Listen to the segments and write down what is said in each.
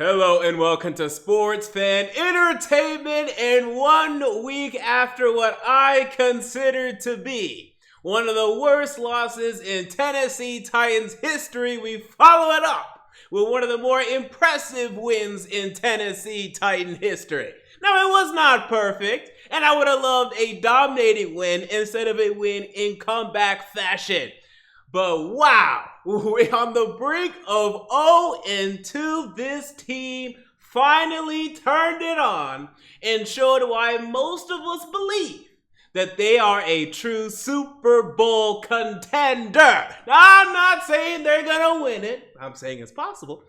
Hello and welcome to Sports Fan Entertainment, and 1 week after what I consider to be one of the worst losses in Tennessee Titans history, we follow it up with one of the more impressive wins in Tennessee Titan history. Now, it was not perfect, and I would have loved a dominating win instead of a win in comeback fashion. But wow, we're on the brink of 0-2. This team finally turned it on and showed why most of us believe that they are a true Super Bowl contender. Now, I'm not saying they're gonna win it. I'm saying it's possible.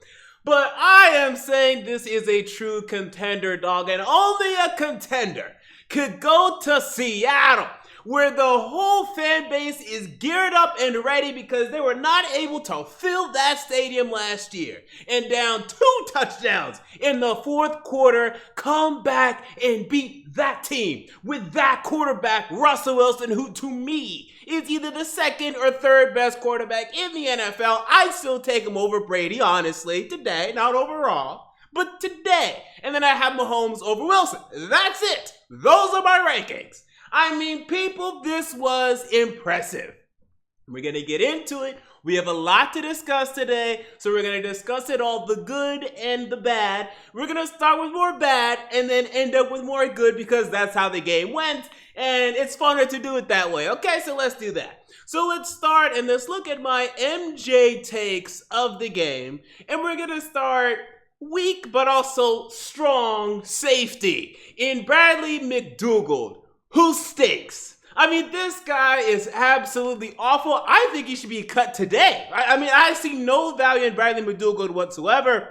But I am saying this is a true contender, dog, and only a contender could go to Seattle, where the whole fan base is geared up and ready because they were not able to fill that stadium last year. And down 2 touchdowns in the fourth quarter, come back and beat that team with that quarterback, Russell Wilson, who to me is either the second or third best quarterback in the NFL. I still take him over Brady, honestly, today, not overall, but today. And then I have Mahomes over Wilson. That's it. Those are my rankings. I mean, people, this was impressive. We're going to get into it. We have a lot to discuss today, so we're going to discuss it all, the good and the bad. We're going to start with more bad and then end up with more good because that's how the game went, and it's funner to do it that way. Okay, so let's do that. So let's start and let's look at my MJ takes of the game, and we're going to start weak but also strong safety in Bradley McDougald, who stinks. I mean, this guy is absolutely awful. I think he should be cut today. I mean, I see no value in Bradley McDougald whatsoever.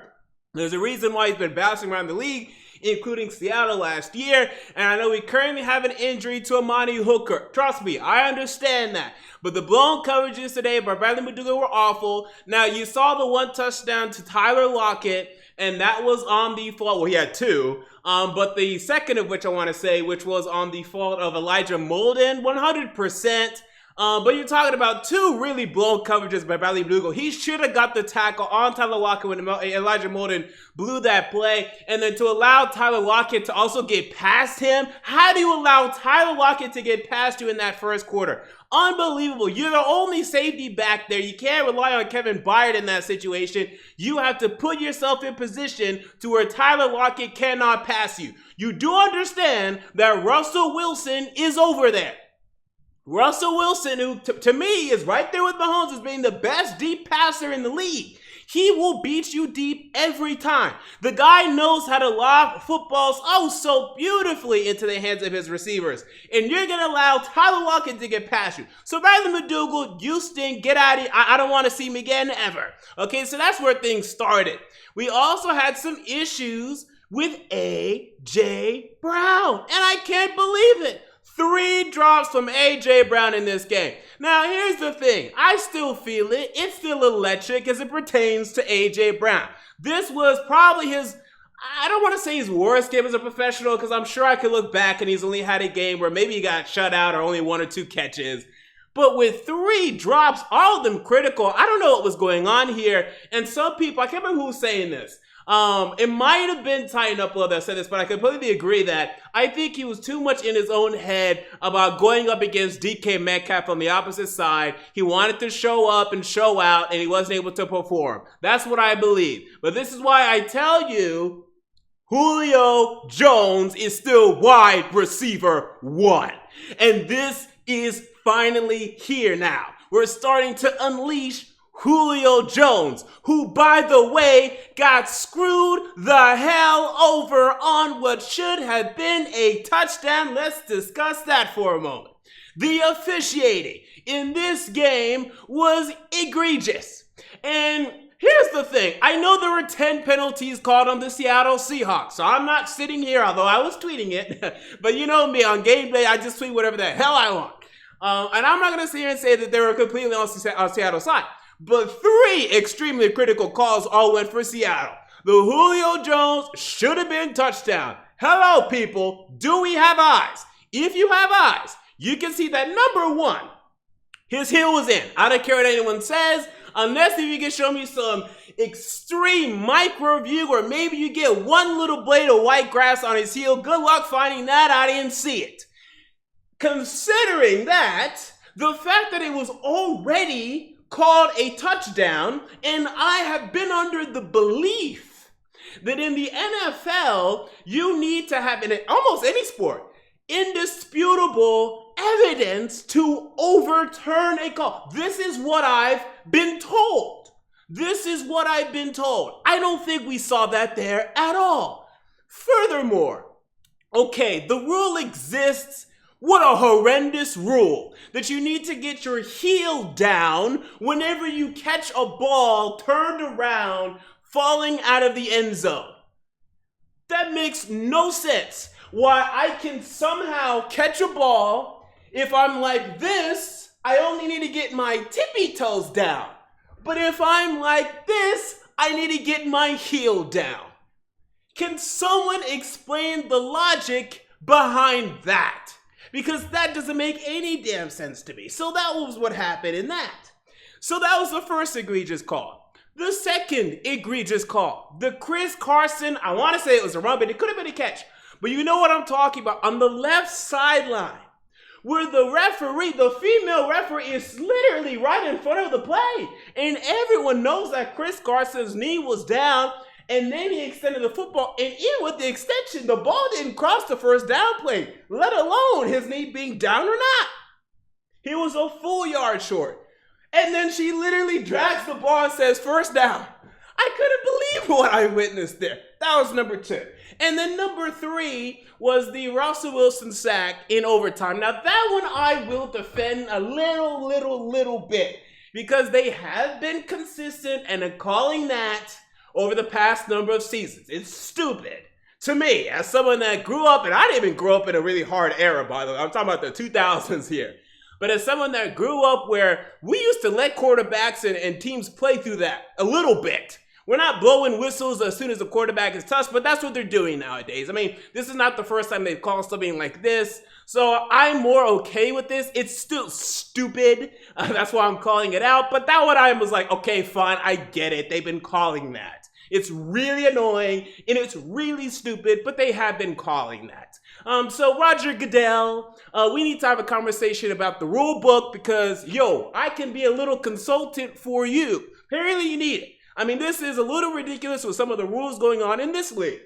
There's a reason why he's been bouncing around the league, including Seattle last year. And I know we currently have an injury to Amani Hooker. Trust me, I understand that. But the blown coverages today by Bradley McDougald were awful. Now, you saw the 1 touchdown to Tyler Lockett, and that was on the fault. Well, he had 2. But the second of which I want to say, which was on the fault of Elijah Molden, 100%. But you're talking about 2 really blown coverages by Bradley McDougald. He should have got the tackle on Tyler Lockett when Elijah Molden blew that play. And then to allow Tyler Lockett to also get past him. How do you allow Tyler Lockett to get past you in that first quarter? Unbelievable. You're the only safety back there. You can't rely on Kevin Byard in that situation. You have to put yourself in position to where Tyler Lockett cannot pass you. You do understand that Russell Wilson is over there. Russell Wilson, who to me is right there with Mahomes as being the best deep passer in the league. He will beat you deep every time. The guy knows how to lob footballs so beautifully into the hands of his receivers. And you're going to allow Tyler Lockett to get past you. So Bradley McDougald, you stink, get out of here. I don't want to see him again ever. Okay, so that's where things started. We also had some issues with A.J. Brown. And I can't believe it. 3 drops from A.J. Brown in this game. Now, here's the thing. I still feel it. It's still electric as it pertains to A.J. Brown. This was probably his, I don't want to say his worst game as a professional, because I'm sure I could look back and he's only had a game where maybe he got shut out or only 1 or 2 catches. But with 3 drops, all of them critical, I don't know what was going on here. And some people, I can't remember who was saying this. It might have been Tighten Up Below that said this, but I completely agree that I think he was too much in his own head about going up against DK Metcalf on the opposite side. He wanted to show up and show out, and he wasn't able to perform. That's what I believe. But this is why I tell you, Julio Jones is still wide receiver 1. And this is finally here now. We're starting to unleash Julio Jones, who, by the way, got screwed the hell over on what should have been a touchdown. Let's discuss that for a moment. The officiating in this game was egregious. And here's the thing. I know there were 10 penalties called on the Seattle Seahawks, so I'm not sitting here, although I was tweeting it. But you know me, on game day, I just tweet whatever the hell I want. And I'm not going to sit here and say that they were completely on Seattle's side. But 3 extremely critical calls all went for Seattle. The Julio Jones should have been touchdown. Hello, people. Do we have eyes? If you have eyes, you can see that number 1, his heel was in. I don't care what anyone says. Unless if you can show me some extreme micro view where maybe you get one little blade of white grass on his heel. Good luck finding that. I didn't see it. Considering that, the fact that it was already called a touchdown, and I have been under the belief that in the NFL, you need to have, in almost any sport, indisputable evidence to overturn a call. This is what I've been told. This is what I've been told. I don't think we saw that there at all. Furthermore, okay, the rule exists. What a horrendous rule that you need to get your heel down whenever you catch a ball turned around falling out of the end zone. That makes no sense. Why I can somehow catch a ball if I'm like this, I only need to get my tippy toes down. But if I'm like this, I need to get my heel down. Can someone explain the logic behind that? Because that doesn't make any damn sense to me. So that was what happened in that. So that was the first egregious call. The second egregious call, the Chris Carson, I want to say it was a run, but it could have been a catch. But you know what I'm talking about. On the left sideline, where the referee, the female referee, is literally right in front of the play. And everyone knows that Chris Carson's knee was down. And then he extended the football, and even with the extension, the ball didn't cross the first down plane, let alone his knee being down or not. He was a full yard short. And then she literally drags the ball and says, first down. I couldn't believe what I witnessed there. That was number 2. And then number 3 was the Russell Wilson sack in overtime. Now that one I will defend a little bit, because they have been consistent and calling that over the past number of seasons. It's stupid to me, as someone that grew up, and I didn't even grow up in a really hard era, by the way. I'm talking about the 2000s here. But as someone that grew up where we used to let quarterbacks and teams play through that a little bit. We're not blowing whistles as soon as the quarterback is touched, but that's what they're doing nowadays. I mean, this is not the first time they've called something like this. So I'm more okay with this. It's still stupid. That's why I'm calling it out. But that one I was like, okay, fine, I get it. They've been calling that. It's really annoying and it's really stupid, but they have been calling that. So Roger Goodell, we need to have a conversation about the rule book because, I can be a little consultant for you. Apparently you need it. I mean, this is a little ridiculous with some of the rules going on in this league.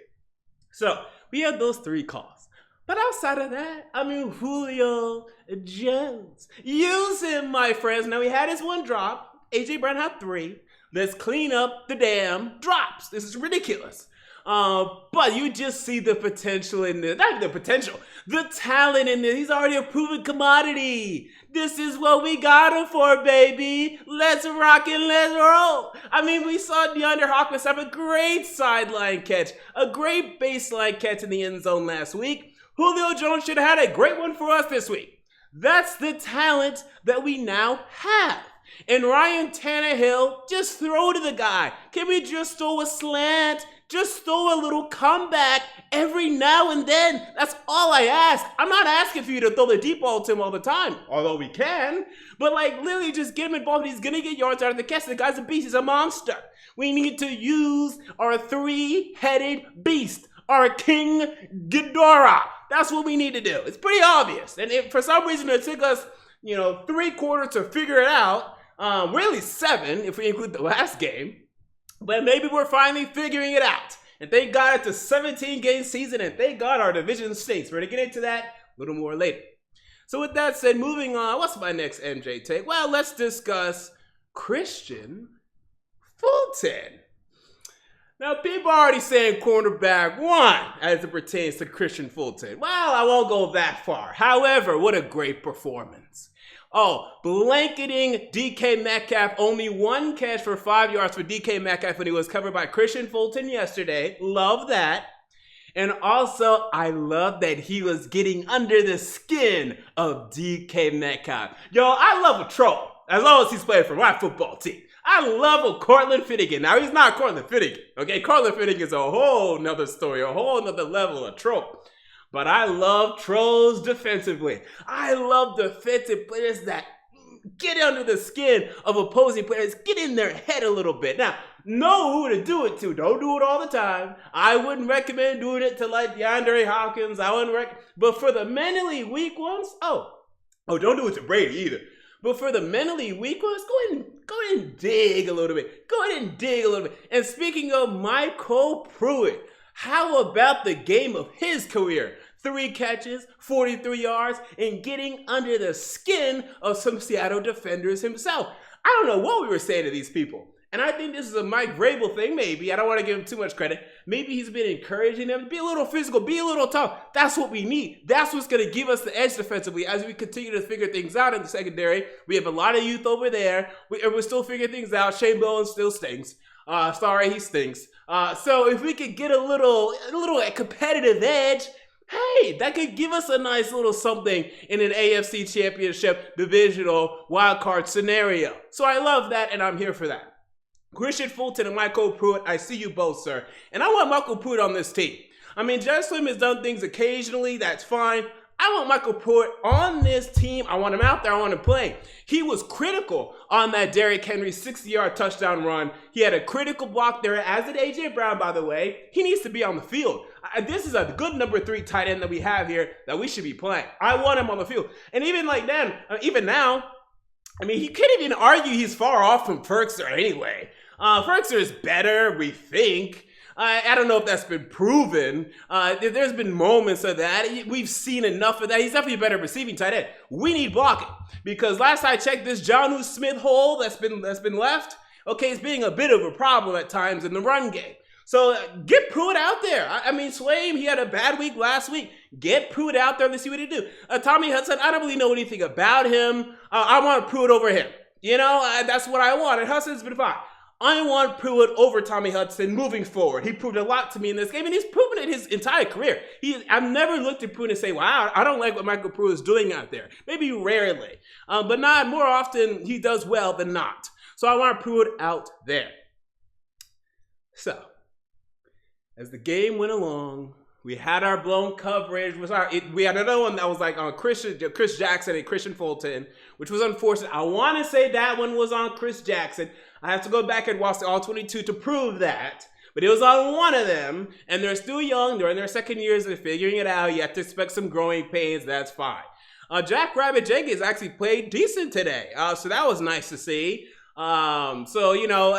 So we had those 3 calls. But outside of that, I mean, Julio Jones. Use him, my friends. Now, he had his 1 drop. A.J. Brown had 3. Let's clean up the damn drops. This is ridiculous. But you just see the potential in this. Not the potential. The talent in this. He's already a proven commodity. This is what we got him for, baby. Let's rock and let's roll. I mean, we saw DeAndre Hopkins have a great sideline catch. A great baseline catch in the end zone last week. Julio Jones should have had a great one for us this week. That's the talent that we now have. And Ryan Tannehill, just throw to the guy. Can we just throw a slant? Just throw a little comeback every now and then. That's all I ask. I'm not asking for you to throw the deep ball to him all the time, although we can. But literally just get him involved. He's going to get yards out of the catch. The guy's a beast. He's a monster. We need to use our 3-headed beast, our King Ghidorah. That's what we need to do. It's pretty obvious. And if for some reason it took us, 3 quarters to figure it out, really 7 if we include the last game. But maybe we're finally figuring it out. And thank God it's a 17-game season, and thank God our division stinks. We're going to get into that a little more later. So with that said, moving on, what's my next MJ take? Well, let's discuss Christian Fulton. Now, people are already saying cornerback 1 as it pertains to Christian Fulton. Well, I won't go that far. However, what a great performance. Blanketing DK Metcalf. Only 1 catch for 5 yards for DK Metcalf when he was covered by Christian Fulton yesterday. Love that. And also, I love that he was getting under the skin of DK Metcalf. I love a troll, as long as he's playing for my football team. I love a Cortland Finnegan. Now, he's not Cortland Finnegan, okay? Cortland Finnegan is a whole nother story, a whole nother level of troll. But I love trolls defensively. I love defensive players that get under the skin of opposing players, get in their head a little bit. Now, know who to do it to. Don't do it all the time. I wouldn't recommend doing it to like DeAndre Hopkins. But for the mentally weak ones, don't do it to Brady either. But for the mentally weak ones, go ahead and dig a little bit. Go ahead and dig a little bit. And speaking of Michael Pruitt, how about the game of his career? 3 catches, 43 yards, and getting under the skin of some Seattle defenders himself. I don't know what we were saying to these people. And I think this is a Mike Vrabel thing, maybe. I don't want to give him too much credit. Maybe he's been encouraging them to be a little physical, be a little tough. That's what we need. That's what's going to give us the edge defensively as we continue to figure things out in the secondary. We have a lot of youth over there. We're still figuring things out. Shane Bowen still stinks. Sorry, he stinks. So if we could get a little competitive edge, hey, that could give us a nice little something in an AFC Championship divisional wildcard scenario. So I love that, and I'm here for that. Christian Fulton and Michael Pruitt, I see you both, sir. And I want Michael Pruitt on this team. I mean, Jeff Slim has done things occasionally, that's fine. I want Michael Pruitt on this team. I want him out there. I want him playing. He was critical on that Derrick Henry 60-yard touchdown run. He had a critical block there, as did A.J. Brown, by the way. He needs to be on the field. This is a good number 3 tight end that we have here that we should be playing. I want him on the field. And even now, I mean, you can't even argue he's far off from Ferkser anyway. Ferkser is better, we think. I don't know if that's been proven. There's been moments of that. We've seen enough of that. He's definitely a better receiving tight end. We need blocking because last I checked, this Jonnu Smith hole that's been left, okay, it's being a bit of a problem at times in the run game. So get Pruitt out there. I mean, Swaim, he had a bad week last week. Get Pruitt out there. Let's see what he do. Tommy Hudson, I don't really know anything about him. I want Pruitt over him. You know, that's what I want. And Hudson's been fine. I want Pruitt over Tommy Hudson moving forward. He proved a lot to me in this game, and he's proven it his entire career. I've never looked at Pruitt and say, wow, I don't like what Michael Pruitt is doing out there. Maybe rarely, but not more often he does well than not. So I want Pruitt out there. So, as the game went along, we had our blown coverage. We had another one that was like on Chris Jackson and Christian Fulton, which was unfortunate. I want to say that one was on Chris Jackson. I have to go back and watch the all 22 to prove that. But it was on one of them, and they're still young. They're in their second years. They're figuring it out. You have to expect some growing pains. That's fine. Jack Rabbit Jenkins actually played decent today. So that was nice to see. So, you know,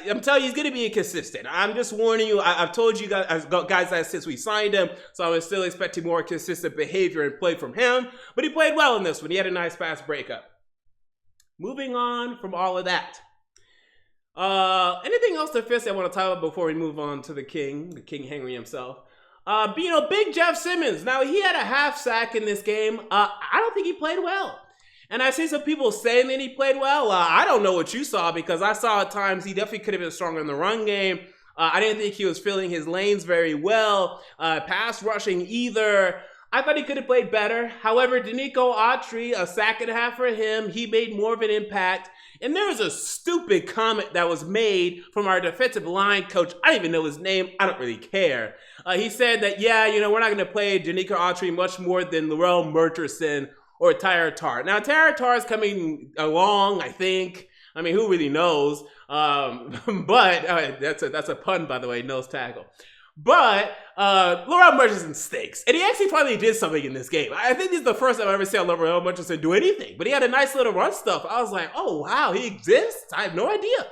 I'm telling you, he's going to be inconsistent. I'm just warning you. I've told you guys that since we signed him, so I'm still expecting more consistent behavior and play from him. But he played well in this one. He had a nice fast breakup. Moving on from all of that. Anything else to fist I want to talk about before we move on to the King Henry himself? Big Jeff Simmons. Now, he had a half sack in this game. I don't think he played well. And I see some people saying that he played well. I don't know what you saw because I saw at times he definitely could have been stronger in the run game. I didn't think he was filling his lanes very well. Pass rushing either. I thought he could have played better. However, Denico Autry, a sack and a half for him. He made more of an impact. And there was a stupid comment that was made from our defensive line coach. I don't even know his name. I don't really care. He said that, we're not going to play Denico Autry much more than Laurel Murchison or Tyler Tarr. Now, Tyler Tarr is coming along, I think. I mean, who really knows? But that's a pun, by the way, nose tackle. But Laurel Murchison stinks. And he actually finally did something in this game. I think this is the first time I've ever seen Laurel Murchison do anything. But he had a nice little run stuff. I was like, oh, wow, he exists? I have no idea.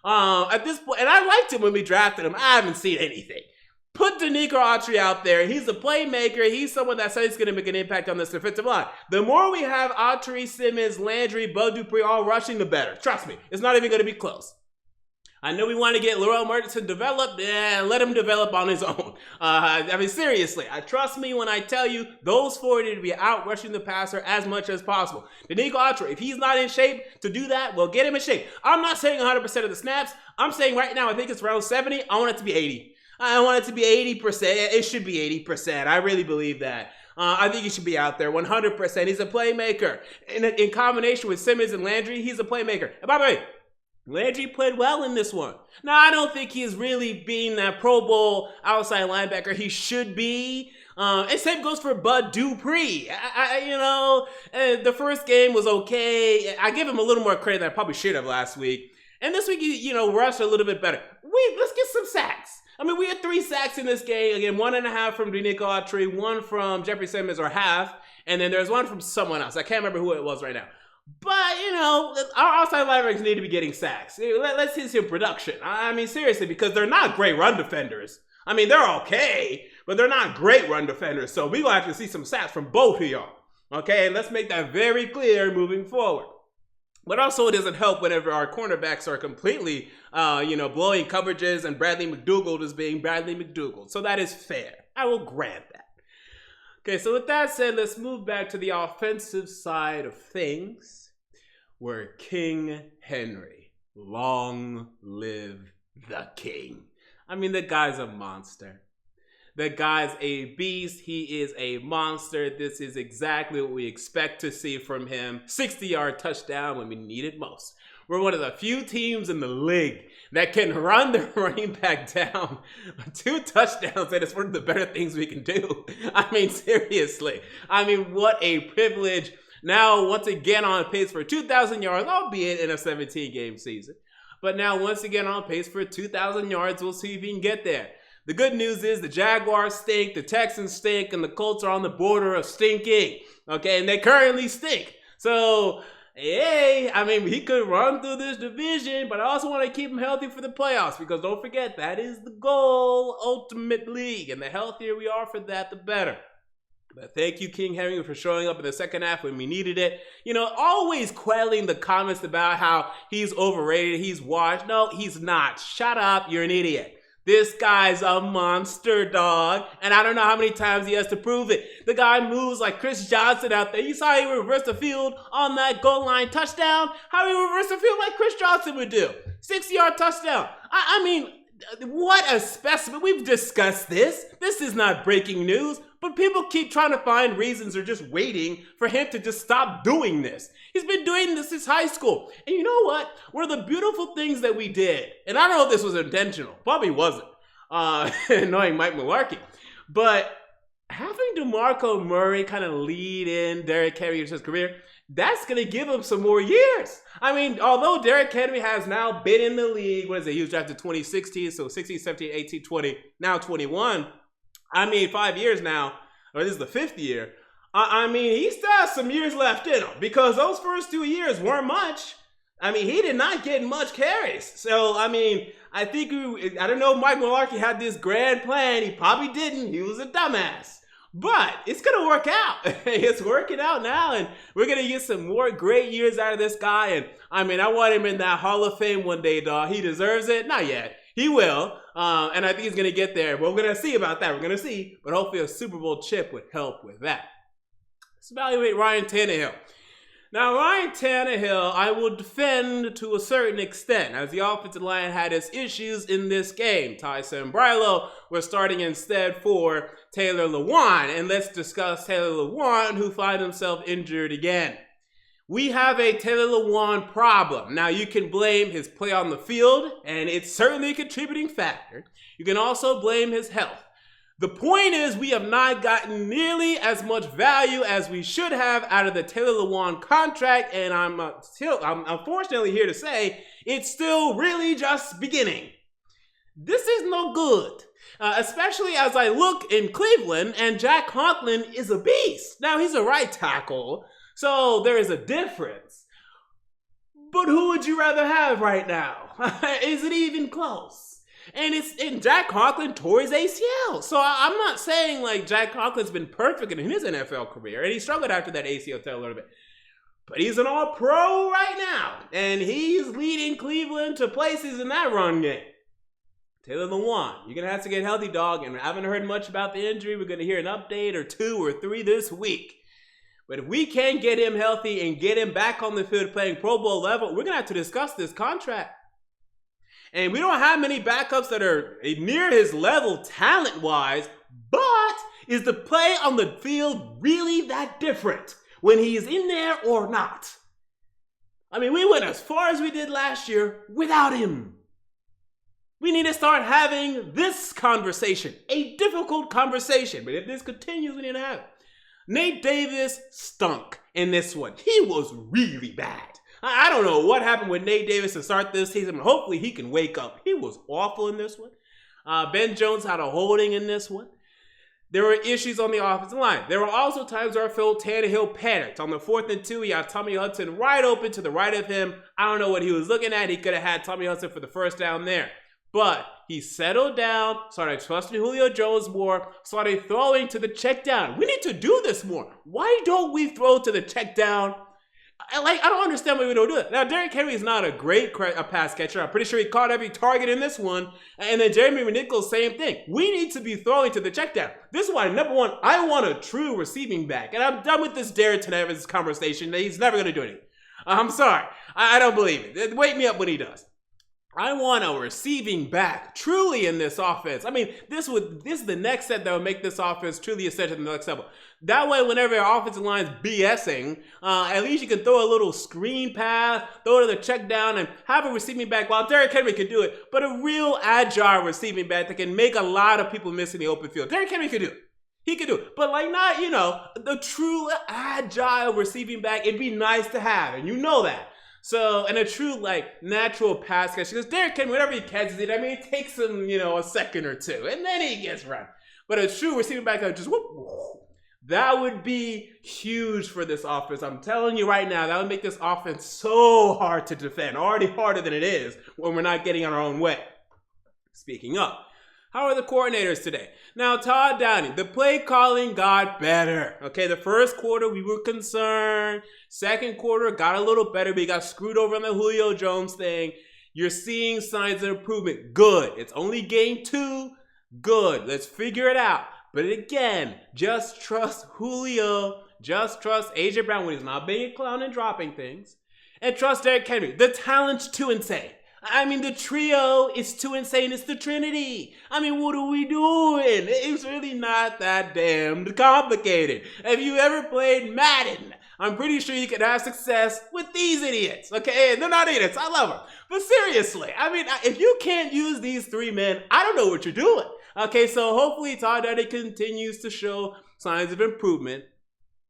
At this point, and I liked him when we drafted him. I haven't seen anything. Put Denico Autry out there. He's a playmaker. He's someone that says he's going to make an impact on this defensive line. The more we have Autry, Simmons, Landry, Bud Dupree all rushing, the better. Trust me. It's not even going to be close. I know we want to get Laurel Murchison developed. Let him develop on his own. I mean, seriously. Trust me when I tell you, those four need to be out rushing the passer as much as possible. Denico Autry, if he's not in shape to do that, well, get him in shape. I'm not saying 100% of the snaps. I'm saying right now, I think it's around 70. I want it to be 80. I want it to be 80%. It should be 80%. I really believe that. I think he should be out there 100%. He's a playmaker. In combination with Simmons and Landry, he's a playmaker. And by the way, Landry played well in this one. Now, I don't think he's really being that Pro Bowl outside linebacker he should be. And same goes for Bud Dupree. The first game was okay. I give him a little more credit than I probably should have last week. And this week, rushed a little bit better. Let's get some sacks. I mean, we had 3 sacks in this game. Again, 1.5 from Denico Autry, 1 from Jeffrey Simmons, or half. And then there's 1 from someone else. I can't remember who it was right now. But, our outside linebackers need to be getting sacks. Let's see some production. I mean, seriously, because they're not great run defenders. I mean, they're okay, but they're not great run defenders. So we're going to have to see some sacks from both of y'all. Okay, and let's make that very clear moving forward. But also, it doesn't help whenever our cornerbacks are completely, blowing coverages and Bradley McDougald is being Bradley McDougald. So that is fair. I will grant that. Okay, so with that said, let's move back to the offensive side of things, where King Henry, long live the king. I mean, the guy's a monster. The guy's a beast. He is a monster. This is exactly what we expect to see from him. 60-yard touchdown when we need it most. We're one of the few teams in the league that can run the running back down 2 touchdowns, and it's one of the better things we can do. I mean, seriously. I mean, what a privilege. Now, once again, on pace for 2,000 yards, albeit in a 17-game season. But now, once again, on pace for 2,000 yards. We'll see if he can get there. The good news is the Jaguars stink, the Texans stink, and the Colts are on the border of stinking. Okay, and they currently stink. So, hey, I mean, he could run through this division, but I also want to keep him healthy for the playoffs, because don't forget, that is the goal ultimately. And the healthier we are for that, the better. But thank you, King Henry, for showing up in the second half when we needed it. Always quelling the comments about how he's overrated, he's washed. No, he's not. Shut up, you're an idiot. This guy's a monster, dog. And I don't know how many times he has to prove it. The guy moves like Chris Johnson out there. You saw he reversed the field on that goal line touchdown. How he reversed the field like Chris Johnson would do. 60-yard touchdown. I mean, what a specimen. We've discussed this. This is not breaking news. But people keep trying to find reasons or just waiting for him to just stop doing this. He's been doing this since high school. And you know what? One of the beautiful things that we did, and I don't know if this was intentional, probably wasn't, knowing Mike Mularkey, but having DeMarco Murray kind of lead in Derrick Henry's career, that's going to give him some more years. I mean, although Derrick Henry has now been in the league, he was drafted 2016, so 16, 17, 18, 20, now 21. I mean, 5 years now, or this is the 5th year. I mean, he still has some years left in him, because those first 2 years weren't much. I mean, he did not get much carries. So, I mean, I don't know if Mike Mularkey had this grand plan. He probably didn't. He was a dumbass. But it's going to work out. It's working out now, and we're going to get some more great years out of this guy. And, I mean, I want him in that Hall of Fame one day, dog. He deserves it. Not yet. He will, and I think he's going to get there. But we're going to see about that. We're going to see. But hopefully a Super Bowl chip would help with that. Let's evaluate Ryan Tannehill. Now, Ryan Tannehill, I will defend to a certain extent, as the offensive line had its issues in this game. Ty Sambrailo was starting instead for Taylor Lewan. And let's discuss Taylor Lewan, who finds himself injured again. We have a Taylor Lewan problem. Now, you can blame his play on the field, and it's certainly a contributing factor. You can also blame his health. The point is, we have not gotten nearly as much value as we should have out of the Taylor Lewan contract, and I'm unfortunately here to say it's still really just beginning. This is no good, especially as I look in Cleveland, and Jack Conklin is a beast. Now, he's a right tackle, so there is a difference. But who would you rather have right now? Is it even close? And Jack Conklin tore his ACL. So I'm not saying like Jack Conklin's been perfect in his NFL career, and he struggled after that ACL tear a little bit. But he's an all-pro right now, and he's leading Cleveland to places in that run game. Taylor Lewan, you're going to have to get healthy, dog, and I haven't heard much about the injury. We're going to hear an update or 2 or 3 this week. But if we can't get him healthy and get him back on the field playing Pro Bowl level, we're going to have to discuss this contract. And we don't have many backups that are near his level talent-wise, but is the play on the field really that different when he's in there or not? I mean, we went as far as we did last year without him. We need to start having this conversation, a difficult conversation, but if this continues, we need to have it. Nate Davis stunk in this one. He was really bad. I don't know what happened with Nate Davis to start this season, but hopefully he can wake up. He was awful in this one. Ben Jones had a holding in this one. There were issues on the offensive line. There were also times where Phil Tannehill panicked. On the 4th and 2, he had Tommy Hudson right open to the right of him. I don't know what he was looking at. He could have had Tommy Hudson for the first down there. But he settled down, started trusting Julio Jones more, started throwing to the check down. We need to do this more. Why don't we throw to the check down? I don't understand why we don't do it. Now, Derrick Henry is not a great pass catcher. I'm pretty sure he caught every target in this one. And then Jeremy Nichols, same thing. We need to be throwing to the check down. This is why, number one, I want a true receiving back. And I'm done with this Derrick Henry conversation. He's never going to do anything. I'm sorry. I don't believe it. Wake me up when he does. I want a receiving back truly in this offense. I mean, this is the next step that will make this offense truly essential to the next level. That way, whenever your offensive line's BSing, at least you can throw a little screen pass, throw to the check down, and have a receiving back. While Derrick Henry can do it, but a real agile receiving back that can make a lot of people miss in the open field. Derrick Henry can do it. He could do it. But not, the true agile receiving back, it'd be nice to have, and you know that. So, and a true, natural pass catch, because Derrick Henry, whenever he catches it, it takes him, a second or two, and then he gets run. But a true receiving back, just whoop, that would be huge for this offense. I'm telling you right now, that would make this offense so hard to defend, already harder than it is when we're not getting on our own way. Speaking of, how are the coordinators today? Now, Todd Downing, the play calling got better. Okay, the first quarter, we were concerned. Second quarter, got a little better, but he got screwed over on the Julio Jones thing. You're seeing signs of improvement. Good. It's only game 2. Good. Let's figure it out. But again, just trust Julio. Just trust A.J. Brown when he's not being a clown and dropping things. And trust Derrick Henry. The talent's too insane. The trio is too insane. It's the Trinity. What are we doing? It's really not that damn complicated. If you ever played Madden, I'm pretty sure you could have success with these idiots. Okay, they're not idiots. I love them. But seriously, if you can't use these 3 men, I don't know what you're doing. Okay, so hopefully Todd Downing continues to show signs of improvement.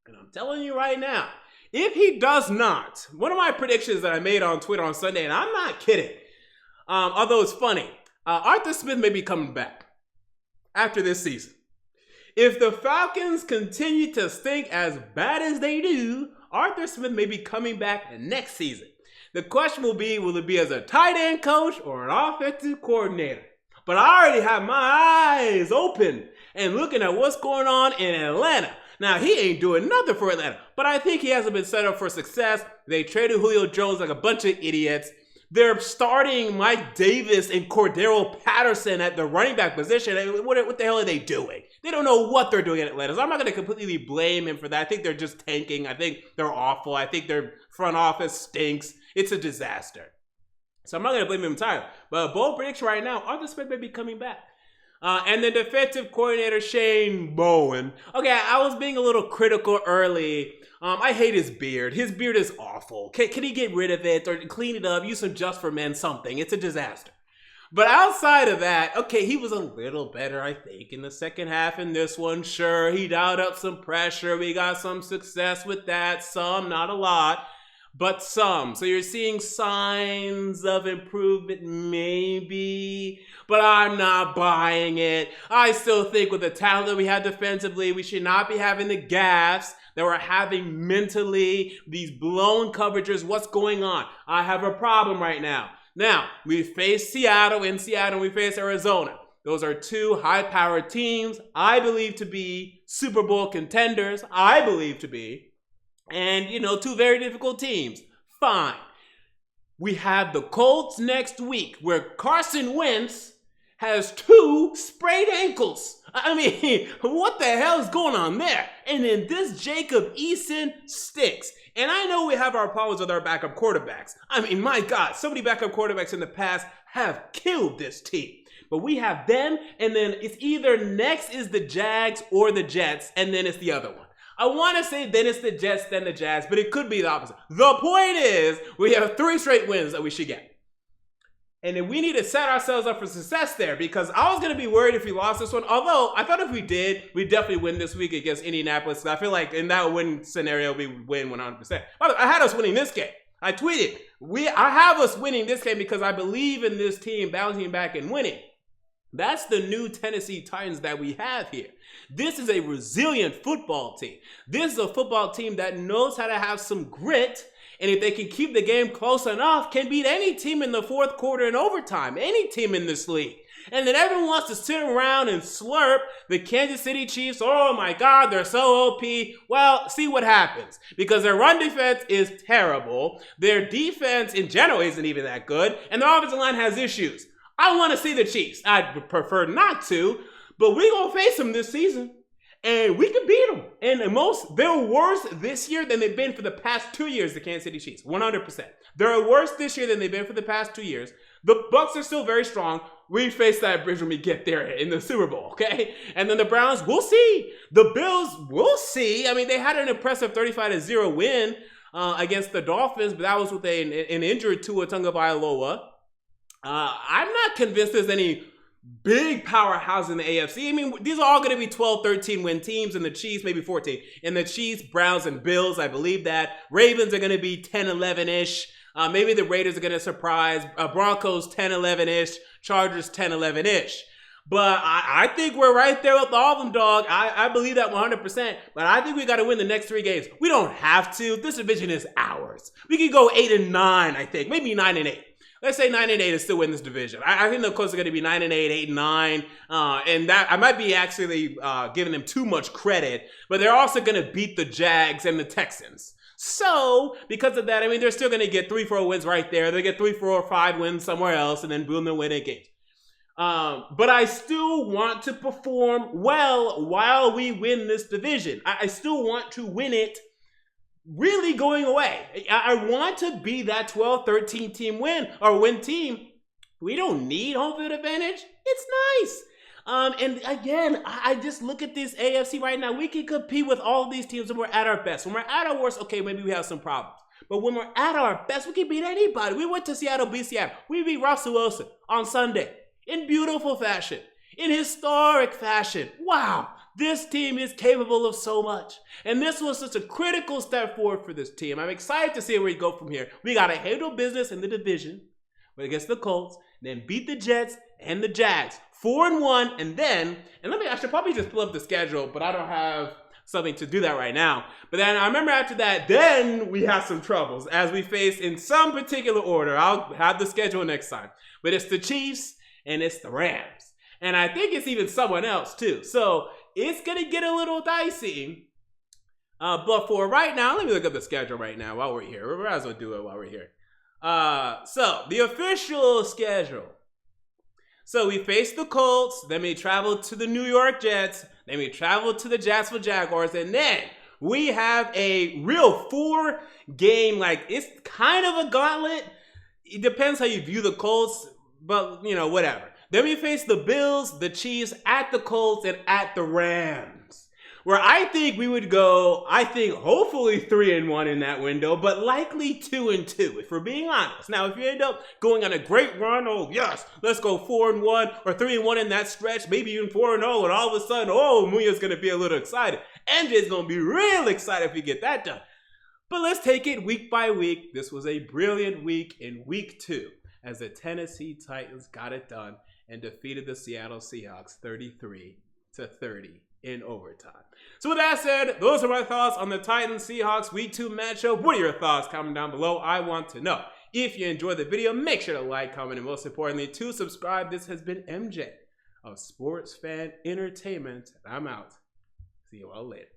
And I'm telling you right now, if he does not, one of my predictions that I made on Twitter on Sunday, and I'm not kidding, although it's funny, Arthur Smith may be coming back after this season. If the Falcons continue to stink as bad as they do, Arthur Smith may be coming back next season. The question will it be as a tight end coach or an offensive coordinator? But I already have my eyes open and looking at what's going on in Atlanta. Now, he ain't doing nothing for Atlanta, but I think he hasn't been set up for success. They traded Julio Jones like a bunch of idiots. They're starting Mike Davis and Cordero Patterson at the running back position. What the hell are they doing? They don't know what they're doing in Atlanta. So I'm not going to completely blame him for that. I think they're just tanking. I think they're awful. I think their front office stinks. It's a disaster. So I'm not going to blame him entirely. But a bold prediction right now, Arthur Smith may be coming back. And the defensive coordinator, Shane Bowen. Okay, I was being a little critical early. I hate his beard. His beard is awful. Can he get rid of it or clean it up? Use some Just for Men something. It's a disaster. But outside of that, okay, he was a little better, I think, in the second half in this one. Sure, he dialed up some pressure. We got some success with that. Some, not a lot, but some. So you're seeing signs of improvement, maybe, but I'm not buying it. I still think with the talent that we have defensively, we should not be having the gaffes that we're having mentally, these blown coverages. What's going on? I have a problem right now. Now, we face Seattle. In Seattle, we face Arizona. Those are 2 high-powered teams I believe to be Super Bowl contenders. I believe to be. And, 2 very difficult teams. Fine. We have the Colts next week where Carson Wentz has 2 sprayed ankles. What the hell is going on there? And then this Jacob Eason sticks. And I know we have our problems with our backup quarterbacks. My God, so many backup quarterbacks in the past have killed this team. But we have them, and then it's either next is the Jags or the Jets, and then it's the other one. I want to say then it's the Jets, then the Jags, but it could be the opposite. The point is, we have 3 straight wins that we should get. And then we need to set ourselves up for success there, because I was going to be worried if we lost this one. Although I thought if we did, we'd definitely win this week against Indianapolis. I feel like in that win scenario, we would win 100%. By the way, I had us winning this game. I tweeted, I have us winning this game because I believe in this team bouncing back and winning. That's the new Tennessee Titans that we have here. This is a resilient football team. This is a football team that knows how to have some grit, and if they can keep the game close enough, can beat any team in the fourth quarter and overtime, any team in this league. And then everyone wants to sit around and slurp the Kansas City Chiefs. Oh my God, they're so OP. Well, see what happens. Because their run defense is terrible. Their defense in general isn't even that good. And their offensive line has issues. I want to see the Chiefs. I'd prefer not to, but we're going to face them this season. And we can beat them. And they're worse this year than they've been for the past 2 years, the Kansas City Chiefs. 100%. They're worse this year than they've been for the past 2 years. The Bucs are still very strong. We face that bridge when we get there in the Super Bowl, okay? And then the Browns, we'll see. The Bills, we'll see. I mean, they had an impressive 35-0 win against the Dolphins, but that was with an injured Tua Tagovailoa. I'm not convinced there's any big powerhouse in the AFC. I mean, these are all going to be 12, 13 win teams, and the Chiefs maybe 14. And the Chiefs, Browns, and Bills, I believe that. Ravens are going to be 10, 11-ish. Maybe the Raiders are going to surprise. Broncos 10, 11-ish. Chargers 10, 11-ish. But I think we're right there with all of them, dog. I believe that 100%. But I think we got to win the next 3 games. We don't have to. This division is ours. We can go 8-9, I think. Maybe 9-8. Let's say 9-8 and still win this division. I think the Colts are going to be 9-8, 8-9, and that I might be actually giving them too much credit. But they're also going to beat the Jags and the Texans. So because of that, I mean, they're still going to get 3-4 wins right there. They get 3, 4, or 5 wins somewhere else, and then boom, they'll win 8 games. But I still want to perform well while we win this division. I still want to win it. Really going away. I want to be that 12-13 team win team. We don't need home field advantage. It's nice. And again, I just look at this AFC right now. We can compete with all of these teams when we're at our best. When we're at our worst, okay, maybe we have some problems. But when we're at our best, we can beat anybody. We went to Seattle, beat Seattle. We beat Russell Wilson on Sunday in beautiful fashion, in historic fashion. Wow. This team is capable of so much. And this was such a critical step forward for this team. I'm excited to see where we go from here. We got to handle business in the division against the Colts, then beat the Jets and the Jags. 4-1, and then, I should probably just pull up the schedule, but I don't have something to do that right now. But then I remember after that, then we have some troubles as we face in some particular order. I'll have the schedule next time. But it's the Chiefs and it's the Rams. And I think it's even someone else too. So it's going to get a little dicey. But for right now, let me look up the schedule right now while we're here. We might as well do it while we're here. So the official schedule. So we face the Colts, then we travel to the New York Jets, then we travel to the Jacksonville Jaguars, and then we have a real 4-game, it's kind of a gauntlet. It depends how you view the Colts, but, whatever. Then we face the Bills, the Chiefs, at the Colts, and at the Rams, where I think we would go, hopefully 3-1 in that window, but likely 2-2, if we're being honest. Now, if you end up going on a great run, oh yes, let's go 4-1 or 3-1 in that stretch, maybe even 4-0, and all of a sudden, Muya's going to be a little excited. MJ's going to be real excited if we get that done. But let's take it week by week. This was a brilliant week in week 2 as the Tennessee Titans got it done and defeated the Seattle Seahawks 33-30 in overtime. So with that said, those are my thoughts on the Titans Seahawks Week 2 matchup. What are your thoughts? Comment down below. I want to know. If you enjoyed the video, make sure to like, comment, and most importantly, to subscribe. This has been MJ of Sports Fan Entertainment. I'm out. See you all later.